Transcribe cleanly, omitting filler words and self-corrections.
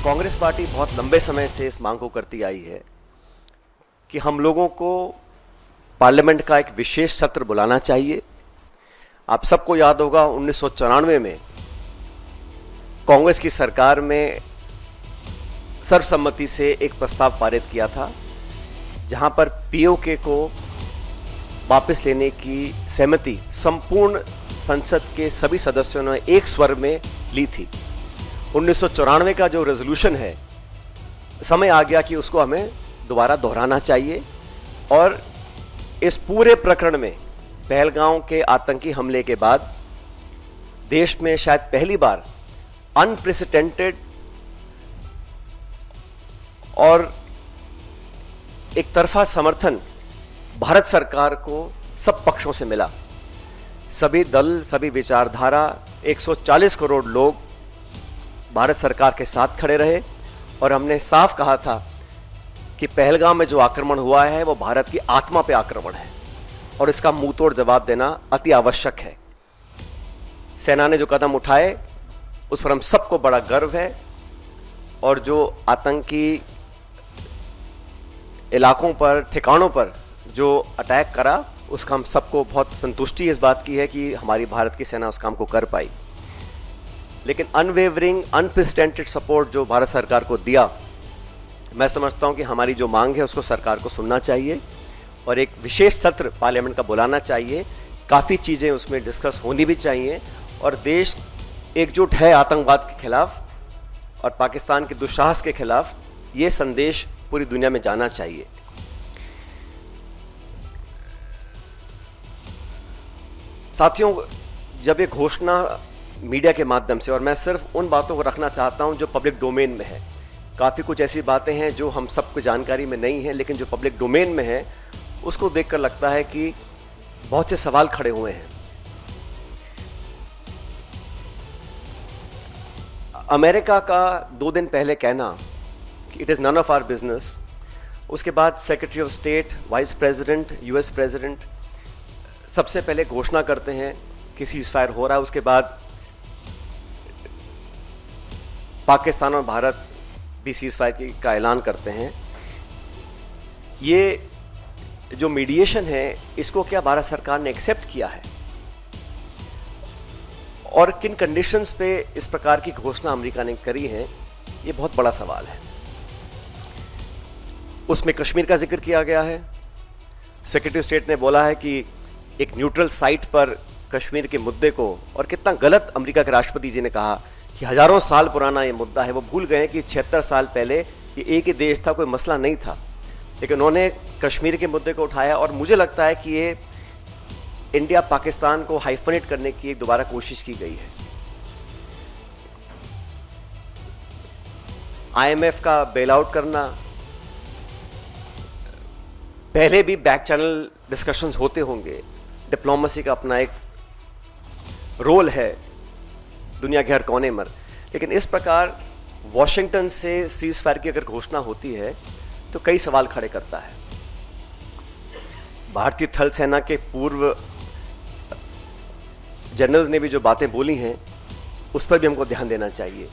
Congress party बहुत लंबे समय से इस मांग को करती आई है कि हम लोगों को पार्लियामेंट का एक विशेष सत्र बुलाना चाहिए। आप सबको याद होगा 1994 में कांग्रेस की सरकार में सर्वसम्मति से एक प्रस्ताव पारित किया था, जहां पर पीओके को वापस लेने की सहमति संपूर्ण संसद के सभी सदस्यों ने एक स्वर में ली थी। 1994 का जो रेजोल्यूशन है, समय आ गया कि उसको हमें दोबारा दोहराना चाहिए और इस पूरे प्रकरण में पहलगांव के आतंकी हमले के बाद देश में शायद पहली बार अनप्रेसिडेंटेड और एक तरफा समर्थन भारत सरकार को सब पक्षों से मिला। सभी दल, सभी विचारधारा, 140 करोड़ लोग भारत सरकार के साथ खड़े रहे और हमने साफ कहा था कि पहलगाम में जो आक्रमण हुआ है वो भारत की आत्मा पे आक्रमण है और इसका मुंह तोड़ जवाब देना अति आवश्यक है। सेना ने जो कदम उठाए उस पर हम सबको बड़ा गर्व है और जो आतंकी इलाकों पर, ठिकानों पर जो अटैक करा, उसका हम सबको बहुत संतुष्टि इस बात की है कि हमारी भारत की सेना उस काम को कर पाई। लेकिन अनवेवरिंग, अनप्रेसिडेंटेड सपोर्ट जो भारत सरकार को दिया, मैं समझता हूं कि हमारी जो मांग है उसको सरकार को सुनना चाहिए और एक विशेष सत्र पार्लियामेंट का बुलाना चाहिए। काफ़ी चीज़ें उसमें डिस्कस होनी भी चाहिए और देश एकजुट है आतंकवाद के खिलाफ और पाकिस्तान के दुस्साहस के खिलाफ। ये संदेश पूरी दुनिया में जाना चाहिए। साथियों, जब ये घोषणा मीडिया के माध्यम से, और मैं सिर्फ उन बातों को रखना चाहता हूं जो पब्लिक डोमेन में है, काफ़ी कुछ ऐसी बातें हैं जो हम सबको जानकारी में नहीं है, लेकिन जो पब्लिक डोमेन में है उसको देखकर लगता है कि बहुत से सवाल खड़े हुए हैं। अमेरिका का 2 दिन पहले कहना कि it is none of our business, उसके बाद secretary of state, vice president, US president सबसे पहले घोषणा करते हैं कि सीज़फायर हो रहा है, उसके बाद पाकिस्तान और भारत भी सीज़फायर का ऐलान करते हैं। ये जो मीडिएशन है, इसको क्या भारत सरकार ने एक्सेप्ट किया है और किन कंडीशंस पे इस प्रकार की घोषणा अमेरिका ने करी है, ये बहुत बड़ा सवाल है। उसमें कश्मीर का जिक्र किया गया है। सेक्रेटरी स्टेट ने बोला है कि एक न्यूट्रल साइट पर कश्मीर के मुद्दे को, और कितना गलत अमेरिका के राष्ट्रपति जी ने कहा कि हजारों साल पुराना ये मुद्दा है। वो भूल गए कि 76 साल पहले ये एक ही देश था, कोई मसला नहीं था, लेकिन उन्होंने कश्मीर के मुद्दे को उठाया और मुझे लगता है कि ये इंडिया पाकिस्तान को हाइफनेट करने की एक दोबारा कोशिश की गई है। IMF का बेल आउट करना, पहले भी बैक चैनल डिस्कशंस होते होंगे, डिप्लोमेसी का अपना एक रोल है दुनिया के हर कोने में, लेकिन इस प्रकार वॉशिंगटन से सीज़फायर की अगर घोषणा होती है तो कई सवाल खड़े करता है। भारतीय थल सेना के पूर्व जनरल्स ने भी जो बातें बोली हैं उस पर भी हमको ध्यान देना चाहिए।